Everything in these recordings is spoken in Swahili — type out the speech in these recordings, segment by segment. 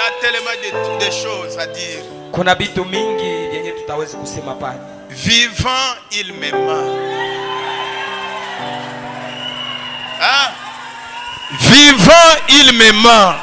a tellement de choses à dire. Kuna vitu mingi vyenye tutaweza kusema pale. Vivant, il m'aima. Hein? Vivant, il m'aima.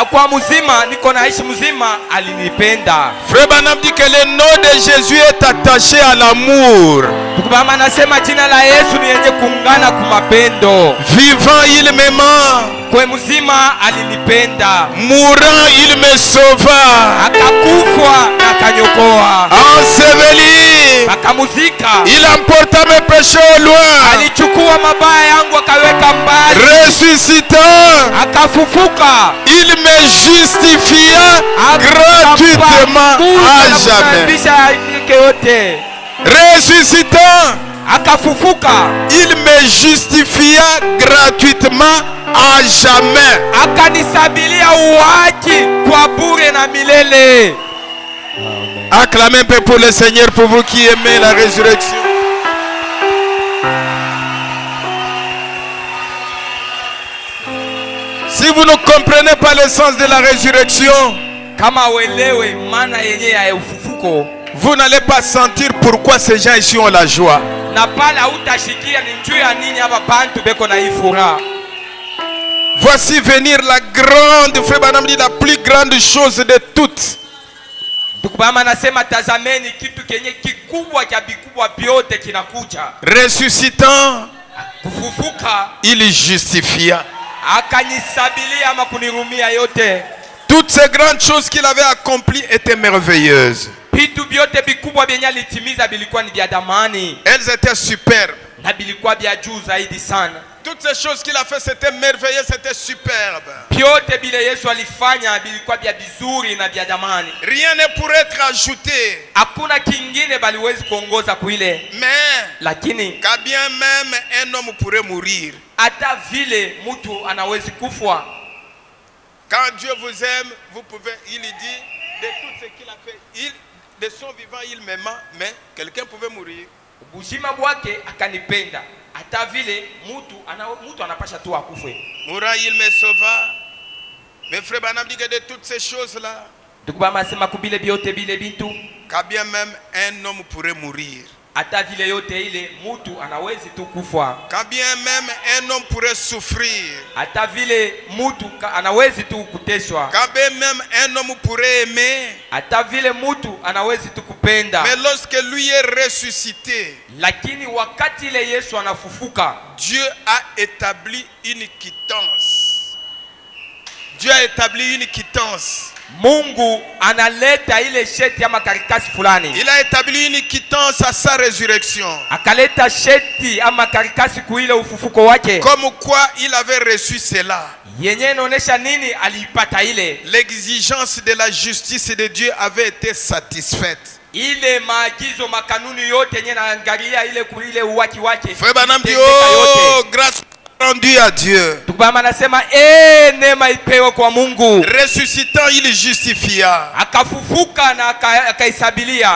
Kwa mzima, niko naishi mzima, alinipenda. Frère Branham dit que le nom de Jésus est attaché à l'amour. Tukubama nasema jina la Yesu ni yenye kuungana kumapendo. Vivant, il m'aima. Kwa mzima alinipenda. Mourant, il me sauva. Akakufa na akanyokoa. Enseveli, akamuzika. Il emporta mes péchés au loin. Alichukua mabaya yangu akaweka mbali. Ressuscitant, akafufuka. Il me justifia gratuitement à jamais. Ressuscitant, akafufuka. Il me justifia gratuitement à jamais. Akanisabilia uwaji kwa bure na milele. Acclamez un peu pour le Seigneur, pour vous qui aimez la résurrection. Si vous ne comprenez pas le sens de la résurrection, vous n'allez pas sentir pourquoi ces gens ici ont la joie. Voici venir la grande, Frère Branham dit, la plus grande chose de toutes. Ressuscitant, il justifia. Toutes ces grandes choses qu'il avait accomplies étaient merveilleuses. Elles étaient superbes. Toutes ces choses qu'il a fait, c'était merveilleux, c'était superbe. Rien ne pourrait être ajouté. Mais quand bien même un homme pourrait mourir, quand Dieu vous aime, vous pouvez, il dit, de tout ce qu'il a fait, de son vivant il m'aima, mais quelqu'un pouvait mourir. Mourant, il me sauva. Mais Frère Branham dit que de toutes ces choses-là, quand bien même un homme pourrait mourir, quand bien même un homme pourrait souffrir, quand bien même un homme pourrait aimer, mais lorsque lui est ressuscité, Dieu a établi une quittance. Dieu a établi une quittance. Mungu analeta ile sheti ama karatasi fulani. Il a établi une quittance à sa résurrection. Akaleta sheti ama karatasi kuile ufufuko wake. Comme quoi il avait reçu cela. Yenye inaonesha nini aliipata ile. L'exigence de la justice de Dieu avait été satisfaite. Ile maagizo makanuni yote yenye naangalia ile kuile uwaki wake. Frère Branham dit, oh, grâce rendu à Dieu. Ressuscitant, il justifia.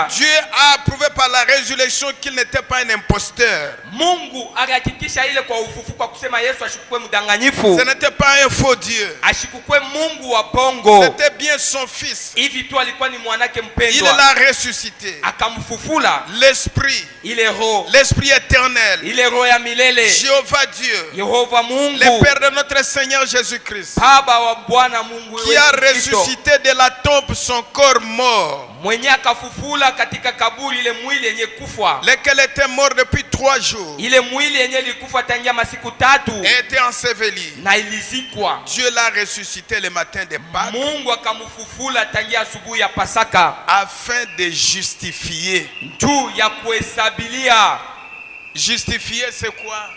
Dieu a prouvé par la résurrection qu'il n'était pas un imposteur. Ce n'était pas un faux Dieu. C'était bien son fils. Il l'a ressuscité. L'esprit. L'esprit éternel. Jéhovah Dieu. Le Père de notre Seigneur Jésus-Christ, qui a ressuscité de la tombe son corps mort, lequel était mort depuis 3 jours, et était enseveli. Dieu l'a ressuscité le matin de Pâques, afin de justifier. Justifier, c'est quoi?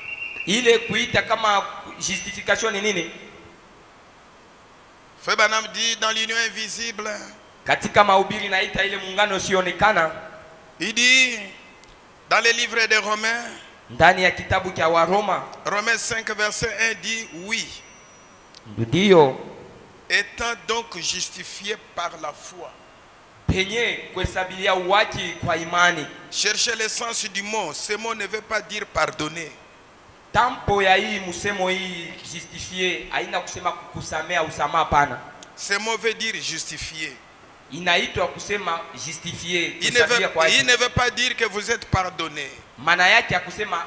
Ile kuita kama justification ni nini? Frère Branham dit dans l'union invisible, katika mahubiri naita ile muungano usionekana. Il dit dans le livre de Romains, ndani ya kitabu cha Waroma, Romains 5 verset 1 dit oui. Ndio. Étant donc justifié par la foi. Penye kuhesabilia uwaji kwa imani. Cherchez le sens du mot. Ce mot ne veut pas dire pardonner. Tampo ya hii musemo hii justifier haina kusema kukusamea usamaha pana. Ce mot veut dire justifier. Inaitwa kusema justifier. Il ne veut pas dire que vous êtes pardonné. Maana yake ya kusema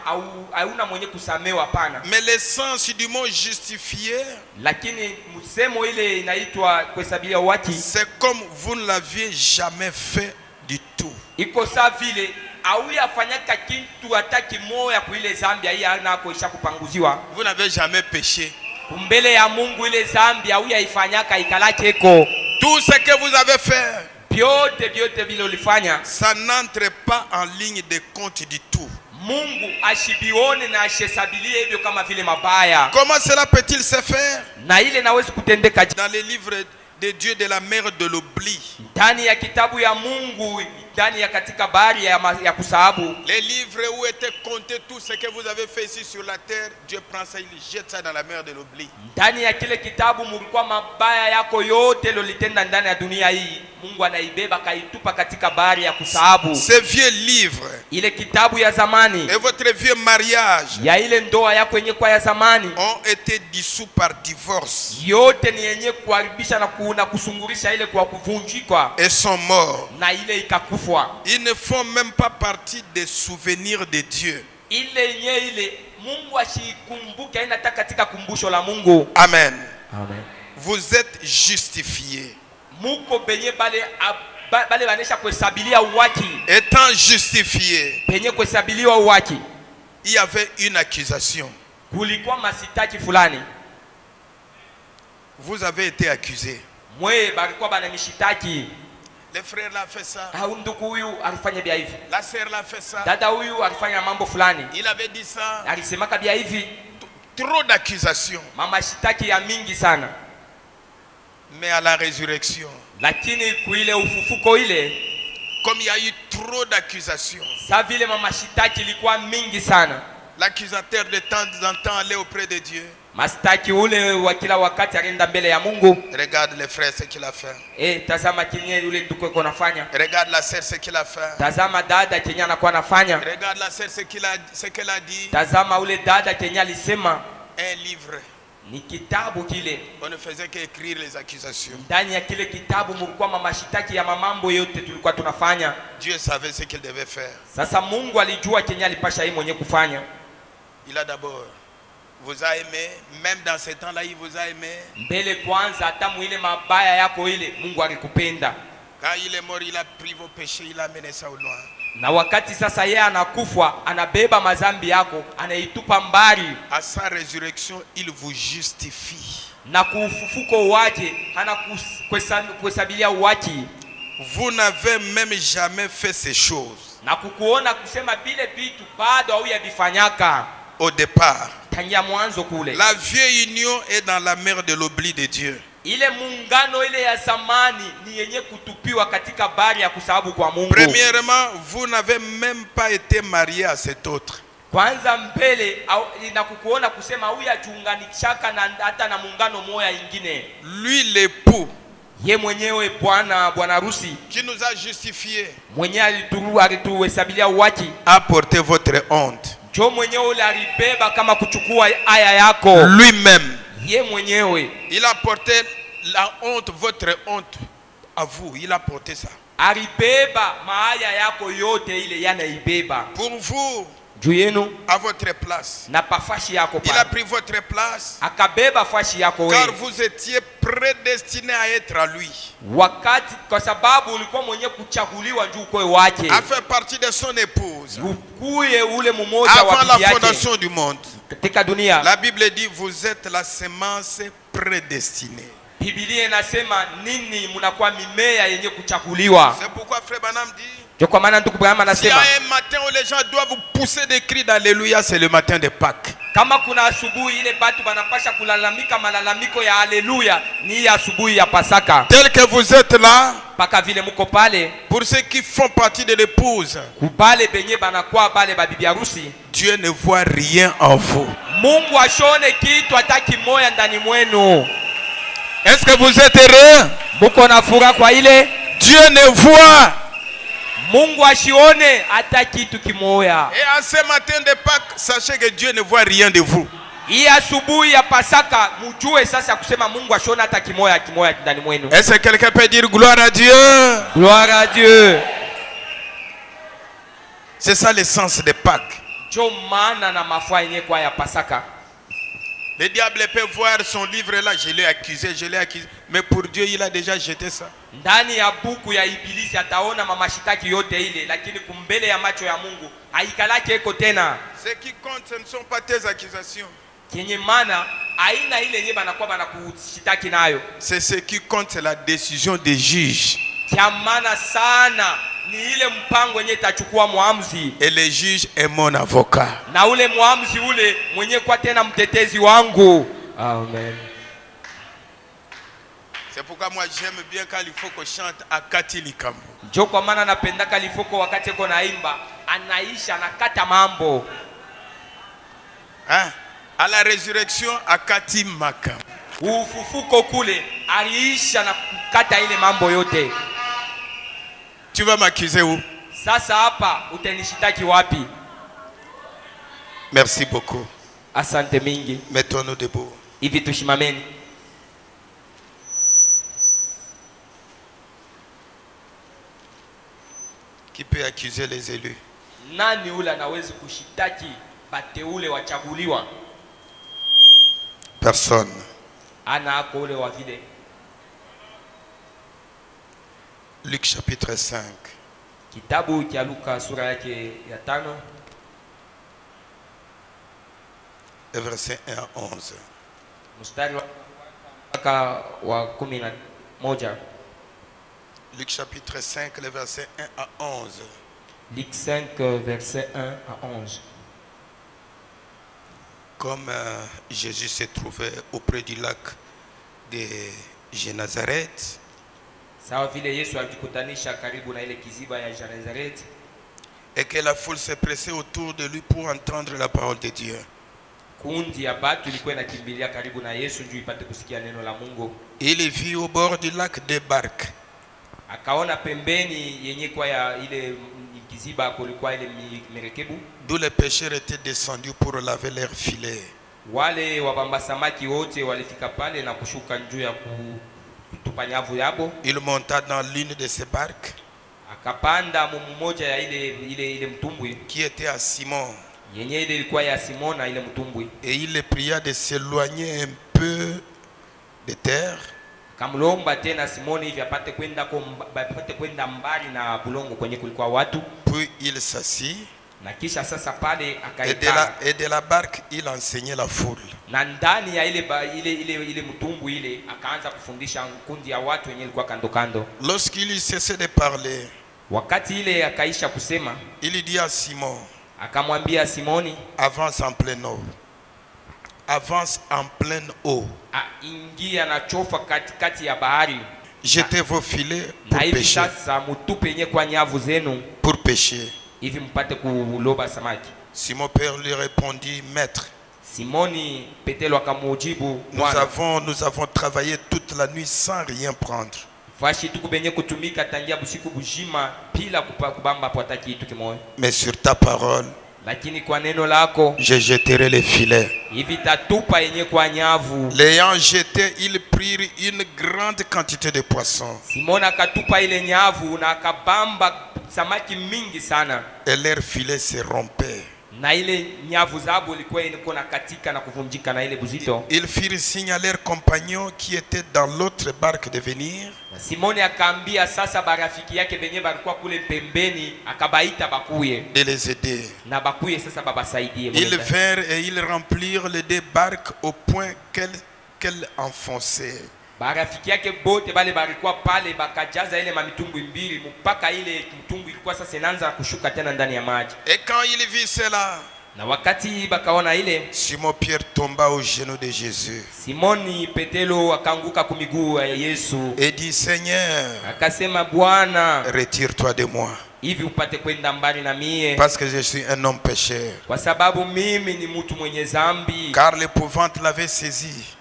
hauna mwenye kusamewa, hapana. Mais le sens du mot justifier, lakini msemo ile inaitwa kuhesabia watu, c'est comme vous ne l'aviez jamais fait du tout. Iko sawa vile au yafanyaka kitu hata kimoya kwa ile Zambia hii anako isha kupanguziwa. Vous n'avez jamais péché. Mbele ya Mungu ile Zambia au yaifanyaka ikalacheko. Tout ce que vous avez fait, biote vile ulifanya, ça n'entre pas en ligne de compte du tout. Mungu ashibione na ashesabilie hivyo kama vile mabaya. Comment cela peut-il se faire? Na ile naweza kutendeka dans les livres de Dieu de la mer de l'oubli. Ndani ya kitabu ya Mungu, ndani ya katika bahari ya kusahabu. Les livres où était compté tout ce que vous avez fait ici sur la terre, Dieu prend ça, il jette ça dans la mer de l'oubli. Ndani ya kile kitabu mulikuwa mabaya yako yote lolitenda ndani ya dunia hii, Mungu anaibeba kaitupa katika bahari ya kusahabu. Ce vieux livre, ile kitabu ya zamani, et votre vieux mariage, ya ile ndoa yako yenye kwa ya zamani, ont été dissous par divorce. Yote ni yenye kuharibisha na kusungurisha ile kwa kuvunjika. Et sont morts. Na ile ikakufwa. Ils ne font même pas partie des souvenirs de Dieu. Ile Mungu ashikumbuke inataka katika kumbusho la Mungu. Amen. Amen. Vous êtes justifiés. Muko benye bale banesha kuhesabilia uwaki. Étant justifiés, benye kuhesabiliwa uwaki, il y avait une accusation. Kulikuwa masitaki fulani. Vous avez été accusé. Mwe balikuwa banamishitaki. Le frère l'a fait ça. Ndugu huyu alifanya bia hivi. La sœur l'a fait ça. Dada huyu alifanya mambo fulani. Il avait dit ça. Alisemaka bia hivi. Trop d'accusations. Mama shitaki ya mingi sana. Mais à la résurrection, lakini kuile ufufuko ile, comme il y a eu trop d'accusations, sa vile mama shitaki ilikuwa mingi sana, l'accusateur de temps en temps allait auprès de Dieu. Mastaki ule wa kila wakati alienda mbele ya Mungu. Regarde le frère ce qu'il a fait. Tazama kinye ule ndugu yuko anafanya. Regarde la sœur ce qu'il a fait. Tazama dada kinye anakuwa anafanya. Regarde la sœur ce qu'elle a dit. Tazama ule dada kinye alisema. Un livre. Ni kitabu kile. On ne faisait qu'écrire les accusations. Ndani ya kile kitabu mlikuwa mamashitaki ya mamambo yote tulikuwa tunafanya. Dieu savait ce qu'il devait faire. Sasa Mungu alijua kenye alipasha yeye mwenyewe kufanya. Il a d'abord vous a aimé, même dans ce temps-là il vous a aimé. Mbele kwanza hata muile mabaya yako ile Mungu alikupenda. Quand il est mort, il a pris vos péchés, il a mené ça au loin. Na wakati sasa yeye anakufa, anabeba mazambi yako, anaitupa mbali. À sa résurrection, il vous justifie. Na kufufuko wake, anakuhesabilia uwaki. Vous n'avez même jamais fait ces choses. Na kukuona kusema bile bitu bado hauyabifanyaka. Au départ, tangia mwanzo kule. La vieille union est dans la mer de l'oubli de Dieu. Ile muungano ile ya zamani ni yenye kutupiwa katika bahari ya kusahabu kwa Mungu. Premièrement, vous n'avez même pas été marié à cet autre. Kwanza mbele inakukuona kusema huyu ajiunganishaka na hata na muungano moya ingine. Lui l'époux, ye mwenyewe bwana harusi, qui nous a justifiés, mwenye alituhesabilia uwaki, a porté votre honte. Jo mwenyewe ule alibeba kama kuchukua aya yako. Lui-même, ye mwenyewe, il a porté la honte, votre honte à vous. Il a porté ça. Alibeba maaya yako yote ile yanaibeba. Pour vous, juu yenu, à votre place. Na pafashi yako il a pris votre place. Akabeba fashi yako wewe. Car vous étiez prédestiné à être à lui. Wakati kwa sababu ulikuwa mwenye kuchaguliwa juu kwa wake. À faire partie de son épouse. Ukuye ule mmoja wa bibi yake. Avant la fondation du monde. Katika dunia. La Bible dit vous êtes la semence prédestinée. Biblia inasema nini mnakuwa mimea yenye kuchaguliwa. C'est pourquoi frère Branham dit kwa maana ndugu Branham anasema, il y a un matin où les gens doivent pousser des cris d'alléluia, c'est le matin de Pâques. Kama kuna asubuhi ile batu banapasha kulalamika malalamiko ya haleluya, ni asubuhi ya Pasaka. Tel que vous êtes là, paka vile mko pale, pour ceux qui font partie de l'épouse, kubale benye banakuwa bale ba bibi harusi, Dieu ne voit rien en vous. Mungu ashone kitu hata kimoya ndani mwenu. Est-ce que vous êtes heureux? Muko na furaha kwa ile? Dieu ne voit. Mungu ashione hata kitu kimoya. Et en ce matin de Pâques, sachez que Dieu ne voit rien de vous. Hii asubuhi ya Pasaka mjue sasa kusema Mungu ashona hata kimoya ndani mwenu. Est-ce que quelqu'un peut dire gloire à Dieu? Gloire à Dieu. C'est ça l'essence de Pâques. Jo maana na mafua yenyewe kwa ya Pasaka. Le diable peut voir son livre là, je l'ai accusé, mais pour Dieu il a déjà jeté ça. Ndani ya buku ya Ibilisi ataona mamashitaki yote ile, lakini kumbele ya macho ya Mungu haikalake eko tena. Ce qui compte ce ne sont pas tes accusations. Kenye maana aina ile yenyewe banakuwa banakushitaki nayo. C'est ce qui compte, c'est la décision des juges. Kia maana sana ni ile mpango yenyewe itachukua muamuzi. Et le juge est mon avocat. Na ule muamuzi ule mwenye kwa tena mtetezi wangu. Amen. C'est pourquoi moi j'aime bien quand il faut qu'on chante Akati Likambo. Njo kwa maana napendaka Lifoko wakati yuko naimba anaisha nakata mambo. Hein? À la résurrection Akati Maka. Ufufuko kule aliisha na kukata ile mambo yote. Tu vas m'accuser où? Sasa hapa utanishitaki wapi? Merci beaucoup. Asante mingi. Mettons-nous debout. Hivi tushimameni. Qui peut accuser les élus? Nani ule anaweza kushitaki bateule wachaguliwa? Personne. Ana ako ule wa vile. Luc chapitre 5. Kitabu cha Luka sura yake ya 5. Verset 1 à 11. Mstari wa 11. Luc chapitre 5, les versets 1 à 11. Luc 5, verset 1 à 11. Comme Jésus se trouvait auprès du lac de Génazareth, et que la foule se pressait autour de lui pour entendre la parole de Dieu, il vit au bord du lac des barques. D'où les pêcheurs étaient descendus pour laver leurs filets. Il monta dans l'une de ces barques qui était à Simon. Et il les pria de s'éloigner un peu de terre. Puis il s'assit. Et de la barque, il enseignait la foule. Lorsqu'il eut cessé de parler, il dit à Simon, avance en pleine eau. Avance en pleine eau. Jetez vos filets pour pêcher. Pour pêcher. Simon-Pierre lui répondit, Maître, nous avons travaillé toute la nuit sans rien prendre. Mais sur ta parole, je jeterai les filets. L'ayant jeté, ils prirent une grande quantité de poissons. Et leurs filets se rompaient. Ils firent signe à leurs compagnons qui étaient dans l'autre barque de venir. De les aider. Ils vinrent et ils remplirent les deux barques au point qu'elles enfonçaient. Et quand il vit cela, Simon-Pierre tomba aux genoux de Jésus et dit, Seigneur, retire-toi de moi, parce que je suis un homme pécheur. Car l'épouvante l'avait saisi,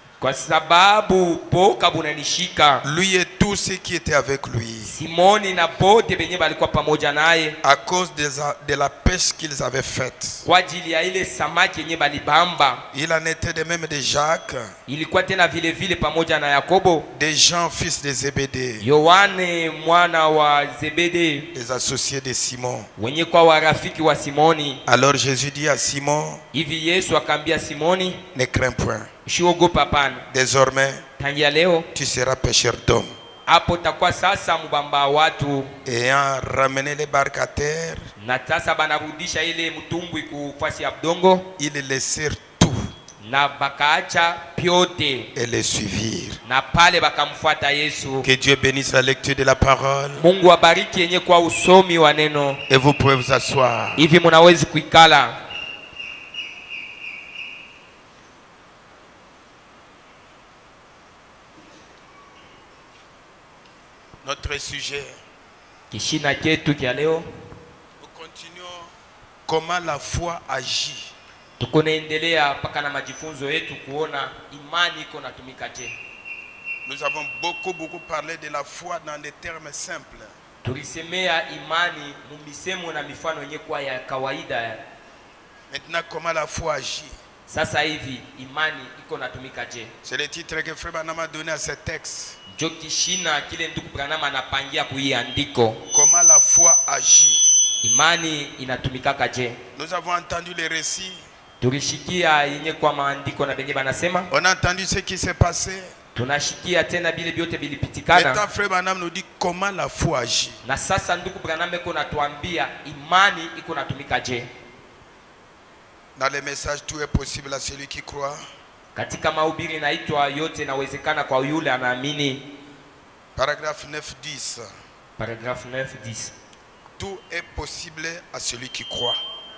lui et tous tous ceux qui étaient avec lui. Simoni na bote benye balikuwa pamoja naye. À cause de la pêche qu'ils avaient faite. Kwa ajili ya ile samaki yenye balibamba. Il en était de même de Jacques. Ilikuwa tena vile vile pamoja na Yakobo. De Jean fils de Zébédée. Yohane mwana wa Zebede. Les associés de Simon. Wenye kwa warafiki wa Simoni. Alors Jésus dit à Simon. Hivi Yesu akaambia Simoni. Ne crains point. Usiogopa pana. Désormais. Tangia leo. Tu seras pêcheur d'hommes. Hapo takuwa sasa mbamba watu. Ayant ramené les barques à terre. Na sasa banarudisha ile mtumbwi kufasi ya budongo. Ils laissèrent tout. Na bakaacha pyote. Et les suivirent. Na pale bakamfuata Yesu. Que Dieu bénisse la lecture de la parole. Mungu abariki yenye kwa usomi wa neno. Et vous pouvez vous asseoir. Hivi mnaweza kuikala. Notre sujet. Kishina chetu kia leo. Nous continuons comment la foi agit. Tukonaendelea paka na majifunzo yetu kuona imani iko natumika je. Nous avons beaucoup parlé de la foi dans des termes simples. Tulisemea imani mumisemo na mifano yenye kwa ya kawaida. Maintenant comment la foi agit. Sasa hivi imani iko natumika je. C'est le titre que Frère Branham a donné à ce texte. Jokishina kile ndugu Branham anapangia kuiandiko. Comment la foi agit. Imani inatumika je. Nous avons entendu les récits. Tulishikia yenye kwa maandiko na benye banasema. On a entendu ce qui s'est passé. Tunashikia tena bile biote bilipitikana. Maintenant Frère Branham nous dit comment la foi agit. Na sasa ndugu Branham iko natuambia imani iko natumika je. Dans les messages tout est possible à celui qui croit. Katika mahubiri inaitwa yote inawezekana kwa yule anaamini. Paragraphe 9:10. Paragraphe 9:10. Tout est possible à celui qui croit.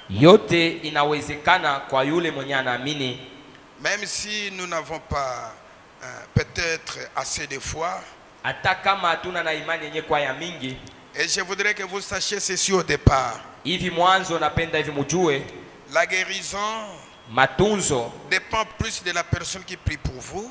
Yote inawezekana kwa yule mwenye anaamini. Même si nous n'avons pas peut-être assez de foi. Hata kama hatuna na imani yenye kwa ya mingi. Et je voudrais que vous sachiez ceci au départ. Hivi mwanzo napenda hivi mjue. La guérison matunzo dépend plus de la personne qui prie pour vous.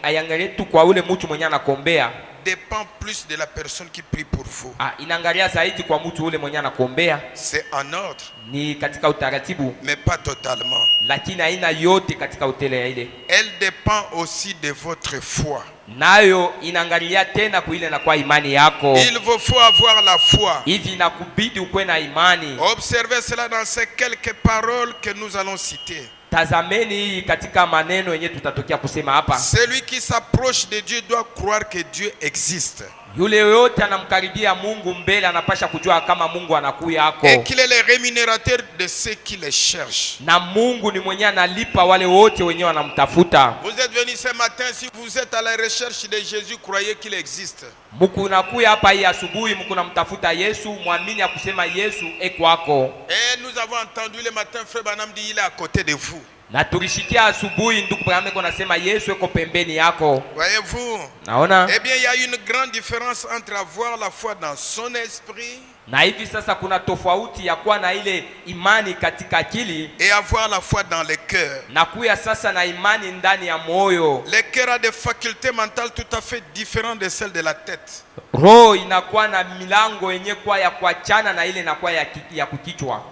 Ayangalie tu kwa ule mtu mwenye anakombea. Dépend plus de la personne qui prie pour vous. Inaangalia zaidi kwa mtu ule mwenye anakombea. C'est en ordre. Ni katika utaratibu. Mais pas totalement. Lakini haina yote katika utele ile. Elle dépend aussi de votre foi. Nayo inaangalia tena kuile na kwa imani yako. Il vous faut avoir la foi. Hivi nakubidi ukwe na imani. Observez cela dans ces quelques paroles que nous allons citer. Tazameni katika maneno yenye tutatokea kusema hapa. Celui qui s'approche de Dieu doit croire que Dieu existe. Yule yote anamkaribia Mungu mbele anapasha kujua kama Mungu anakuya hako. Et qu'il est le rémunérateur de ceux qui le cherchent. Na Mungu ni mwenye analipa wale wote wenye wanamtafuta. Vous êtes venu ce matin, si vous êtes à la recherche de Jésus, croyez qu'il existe. Muku nakuya hapa hii asubuhi, muku namtafuta Yesu, muamini akusema Yesu eko wako. Et nous avons entendu le matin Frère Branham dit il est à côté de vous. Na tulishikia asubuhi ndugu Branham eko nasema Yesu eko pembeni yako. Voyez-vous? Naona? Eh bien, il y a une grande différence entre avoir la foi dans son esprit na hivi sasa kuna tofauti ya kuwa na ile imani katika akili et avoir la foi dans le cœur. Na kuya sasa na imani ndani ya moyo. Le cœur a des facultés mentales tout à fait différentes de celles de la tête. Roho inakuwa na milango yenye kwa ya kuachana na ile inakuwa ya kukichwa.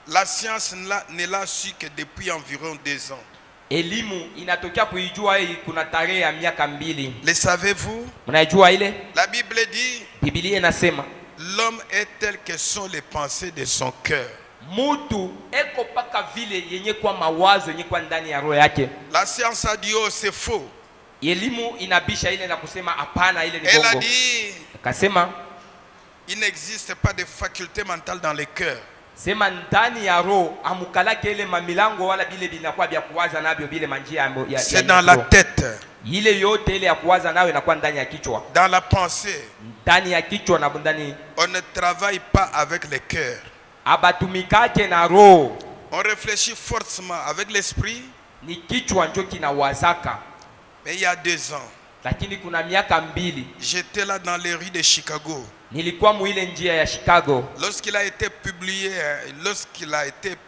La science ne l'a su que depuis environ 2 ans. Elimu inatokea kuijua hii kuna tarehe ya miaka 2. Le savez-vous? Mnajua ile? La Bible dit, Biblia inasema l'homme est tel que sont les pensées de son cœur. Mutu eko paka vile yenye kwa mawazo yenye kwa ndani ya roho yake. La science a dit oh c'est faux. Elimu inabisha ile na kusema hapana ile ni bongo. Elle a dit, akasema il n'existe pas de facultés mentales dans le cœur. Sema ndani ya roho amukalake ile mamilango wala bile binakuwa bya kuwaza nabyo bile manjia ya c'est dans la tête. Ile yote ile ya kuwaza nayo inakuwa ndani ya kichwa. Dans la pensée. Ndani ya kichwa na ndani. On ne travaille pas avec le cœur. Abatumikake na roho. On réfléchit forcément avec l'esprit. Ni kichwa ndio kinawazaka. Mais il y a 2 ans. Lakini kuna miaka 2. J'étais là dans les rues de Chicago. Nilikuwa muile njia ya Chicago. Lorsqu'il a été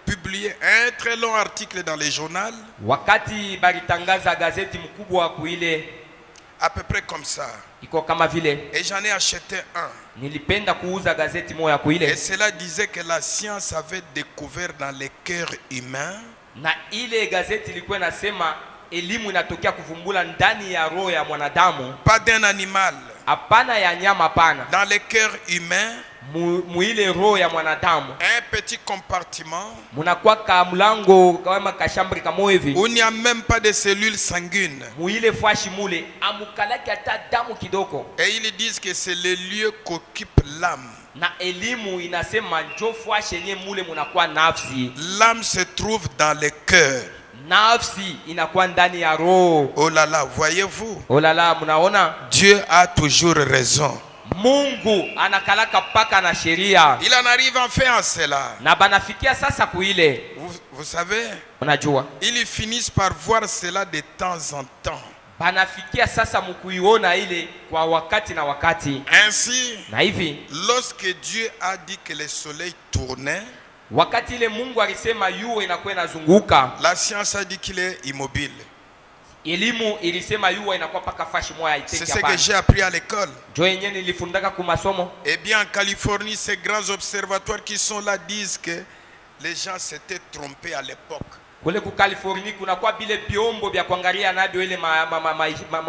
publié un très long article dans le journal. Wakati balitangaza gazeti mkubwa kuile À peu près comme ça. Iko kama vile. Et j'en ai acheté un. Nilipenda kuuza gazeti moja kuile. Et cela disait que la science avait découvert dans les cœurs humains. Na ile gazeti ilikuwa inasema elimu inatokea kuvumbula ndani ya roho ya mwanadamu. Pas d'un animal. Hapana ya nyama, hapana. Dans les cœurs humains. Muile roho ya mwanadamu. Un petit compartiment. Munakuwa ka mlango kama kashambri kama hivi. Où il n'y a même pas de cellules sanguines. Muile fashi mule amukalaki hata damu kidoko. Et ils disent que c'est le lieu qu'occupe l'âme. Na elimu inasema njo fashi yenye mule munakuwa nafsi. L'âme se trouve dans le cœur. Nafsi inakuwa ndani ya roho. Oh là là, voyez-vous? Oh là là, munaona? Dieu a toujours raison. Mungu anakalaka paka na sheria. Il en arrive enfin à cela. Na banafikia sasa kuile. Vous savez? Unajua? Ils finissent par voir cela de temps en temps. Banafikia sasa mkuiona ile kwa wakati na wakati. Ainsi, na hivi, lorsque Dieu a dit que le soleil tournait, wakati ile Mungu alisema jua inakuwa inazunguka, la science a dit qu'il est immobile. Elimu ilisema jua inakuwa paka fashi moja iteke hapa. C'est ce que j'ai appris à l'école. Jo yenyewe nilifundaka ku masomo. Eh bien, en Californie, ces grands observatoires qui sont là disent que les gens s'étaient trompés à l'époque. Kule ku California kuna kwa bile biombo vya kuangalia nabyo ile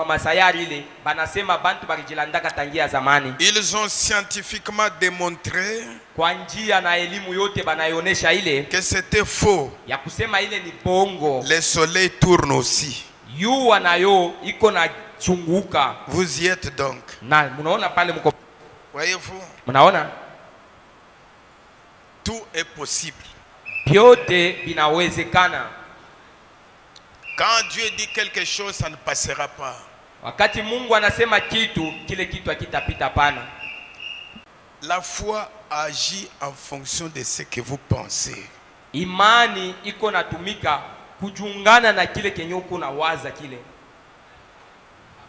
masayari ile banasema bantu barijilandaka tangia zamani. Ils ont scientifiquement démontré kwa njia na elimu yote banayonesha ile que c'était faux. Ya kusema ile ni bongo. Le soleil tourne aussi. Jua nayo iko na chunguka. Vous y êtes donc. Na munaona pale mko. Voyez-vous? Munaona? Tout est possible. Byote binawezekana. Quand Dieu dit quelque chose, ça ne passera pas. Wakati Mungu anasema kitu, kile kitu hakitapita pana. La foi agit en fonction de ce que vous pensez. Imani iko natumika kujungana na kile kenye uko na waza kile.